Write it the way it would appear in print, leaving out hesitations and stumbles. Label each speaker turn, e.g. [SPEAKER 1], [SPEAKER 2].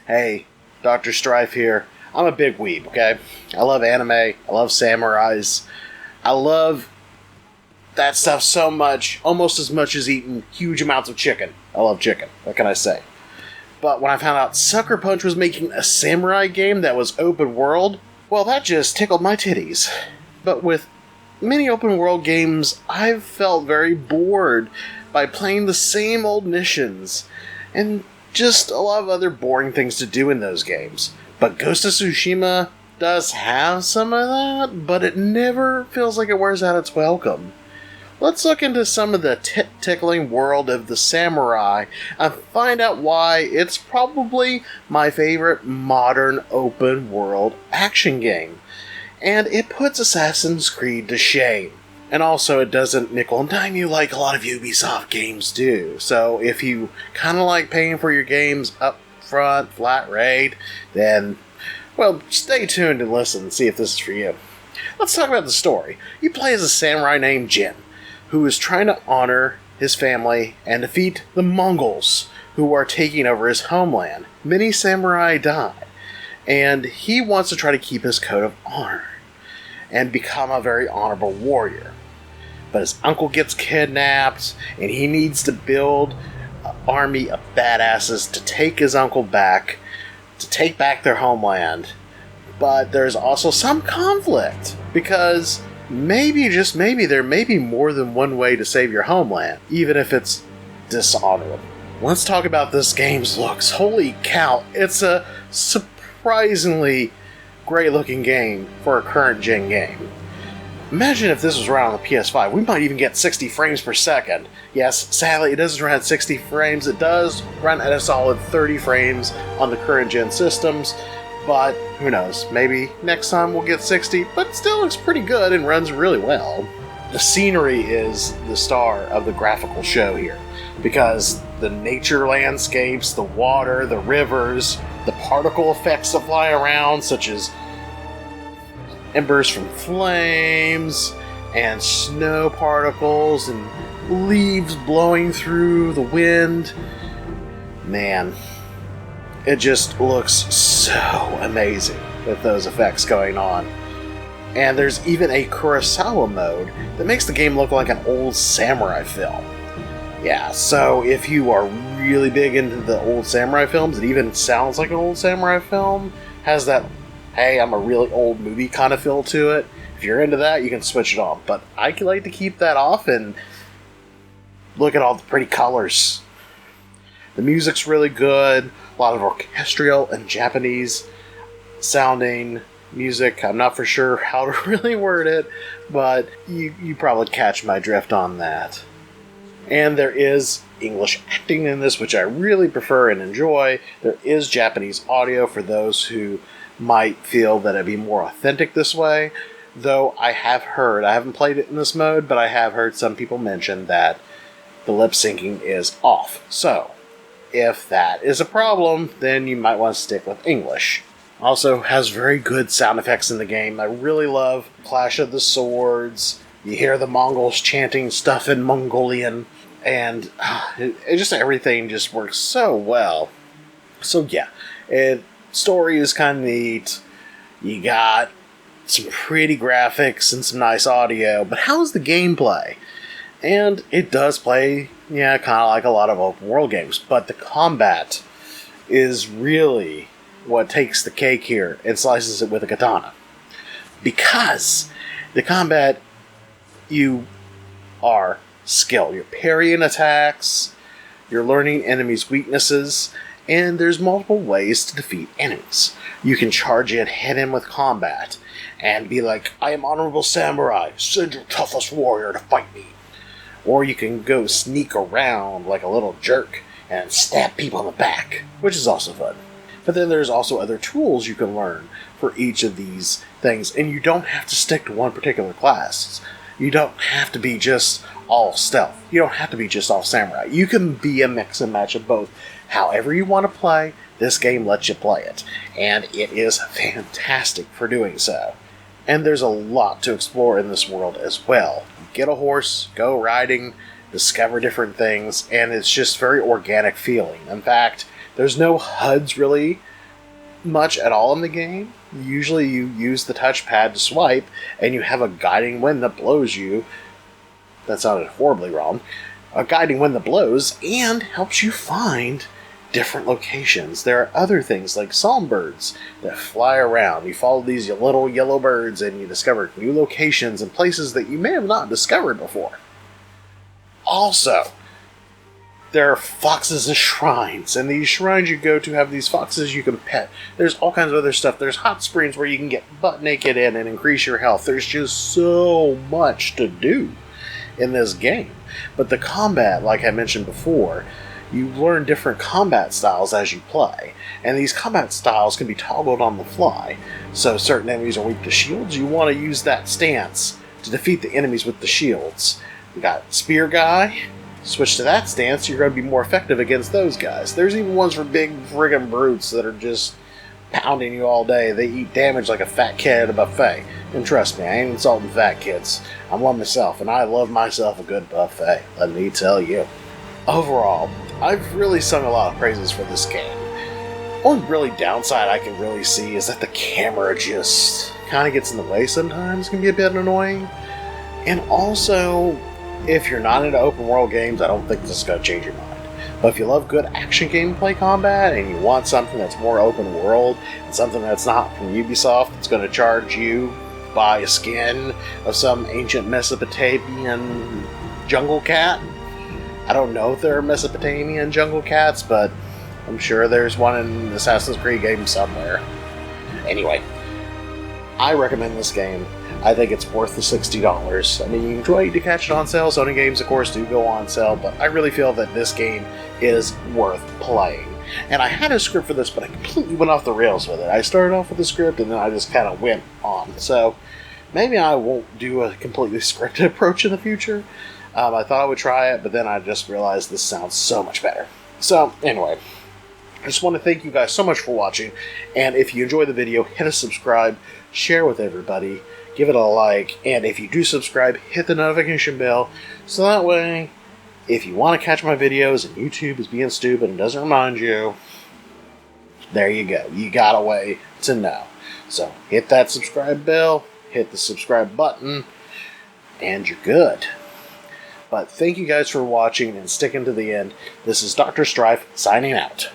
[SPEAKER 1] Hey, Dr. Strife here. I'm a big weeb, okay? I love anime, I love samurais, I love that stuff so much, almost as much as eating huge amounts of chicken. I love chicken, what can I say? But when I found out Sucker Punch was making a samurai game that was open world, well, that just tickled my titties. But with many open world games, I've felt very bored by playing the same old missions, and just a lot of other boring things to do in those games. But Ghost of Tsushima does have some of that, but it never feels like it wears out its welcome. Let's look into some of the tit-tickling world of the samurai and find out why it's probably my favorite modern open world action game. And it puts Assassin's Creed to shame. And also, it doesn't nickel and dime you like a lot of Ubisoft games do. So if you kind of like paying for your games up front, flat rate, then, well, stay tuned and listen and see if this is for you. Let's talk about the story. You play as a samurai named Jin, who is trying to honor his family and defeat the Mongols, who are taking over his homeland. Many samurai die, and he wants to try to keep his code of honor and become a very honorable warrior. But his uncle gets kidnapped, and he needs to build an army of badasses to take his uncle back, to take back their homeland. But there's also some conflict, because maybe, just maybe, there may be more than one way to save your homeland, even if it's dishonorable. Let's talk about this game's looks. Holy cow, it's a surprisingly great-looking game for a current-gen game. Imagine if this was run on the PS5. We might even get 60 frames per second. Yes, sadly, it doesn't run at 60 frames. It does run at a solid 30 frames on the current-gen systems, but who knows? Maybe next time we'll get 60, but it still looks pretty good and runs really well. The scenery is the star of the graphical show here, because the nature landscapes, the water, the rivers, the particle effects that fly around, such as embers from flames, and snow particles, and leaves blowing through the wind. Man, it just looks so amazing with those effects going on. And there's even a Kurosawa mode that makes the game look like an old samurai film. Yeah, so if you are really big into the old samurai films, it even sounds like an old samurai film, has that, hey, I'm a really old movie kind of feel to it. If you're into that, you can switch it on. But I like to keep that off and look at all the pretty colors. The music's really good, a lot of orchestral and Japanese sounding music. I'm not for sure how to really word it, but you probably catch my drift on that. And there is English acting in this, which I really prefer and enjoy. There is Japanese audio for those who might feel that it'd be more authentic this way. Though I have heard, I haven't played it in this mode, but I have heard some people mention that the lip syncing is off. So, if that is a problem, then you might want to stick with English. Also has very good sound effects in the game. I really love Clash of the Swords. You hear the Mongols chanting stuff in Mongolian, and it just everything just works so well. So yeah, story is kind of neat. You got some pretty graphics and some nice audio, but how's the gameplay? And it does play, kind of like a lot of open world games, but the combat is really what takes the cake here and slices it with a katana. Because the combat, you are skilled. You're parrying attacks, you're learning enemies' weaknesses, and there's multiple ways to defeat enemies. You can charge in, hit in with combat, and be like, I am honorable samurai, send your toughest warrior to fight me. Or you can go sneak around like a little jerk and stab people in the back, which is also fun. But then there's also other tools you can learn for each of these things, and you don't have to stick to one particular class. You don't have to be just all stealth. You don't have to be just all samurai. You can be a mix and match of both. However you want to play, this game lets you play it, and it is fantastic for doing so. And there's a lot to explore in this world as well. Get a horse, go riding, discover different things, and it's just very organic feeling. In fact, there's no HUDs really much at all in the game. Usually you use the touchpad to swipe, and you have a guiding wind that blows you. That sounded horribly wrong. A guiding wind that blows and helps you find different locations. There are other things like songbirds that fly around. You follow these little yellow birds and you discover new locations and places that you may have not discovered before. Also, there are foxes and shrines, and these shrines you go to have these foxes you can pet. There's all kinds of other stuff. There's hot springs where you can get butt naked in and increase your health. There's just so much to do in this game. But the combat, like I mentioned before, you learn different combat styles as you play. And these combat styles can be toggled on the fly. So certain enemies are weak to shields. You want to use that stance to defeat the enemies with the shields. You got Spear Guy. Switch to that stance, you're going to be more effective against those guys. There's even ones for big friggin' brutes that are just pounding you all day. They eat damage like a fat kid at a buffet. And trust me, I ain't insulting fat kids. I'm one myself, and I love myself a good buffet, let me tell you. Overall, I've really sung a lot of praises for this game. Only really downside I can really see is that the camera just kind of gets in the way sometimes. It can be a bit annoying. And also, if you're not into open world games, I don't think this is going to change your mind. But if you love good action gameplay combat and you want something that's more open world and something that's not from Ubisoft that's going to charge you to buy a skin of some ancient Mesopotamian jungle cat. I don't know if there are Mesopotamian jungle cats, but I'm sure there's one in the Assassin's Creed game somewhere. Anyway, I recommend this game. I think it's worth the $60. I mean, you can wait to catch it on sale. Sony games, of course, do go on sale, but I really feel that this game is worth playing. And I had a script for this, but I completely went off the rails with it. I started off with a script, and then I just kind of went on. So, maybe I won't do a completely scripted approach in the future. I thought I would try it, but then I just realized this sounds so much better. So, anyway, I just want to thank you guys so much for watching, and if you enjoyed the video, hit a subscribe, share with everybody, give it a like, and if you do subscribe, hit the notification bell, so that way, if you want to catch my videos and YouTube is being stupid and doesn't remind you, there you go. You got a way to know. So, hit that subscribe bell, hit the subscribe button, and you're good. But thank you guys for watching and sticking to the end. This is Dr. Strife signing out.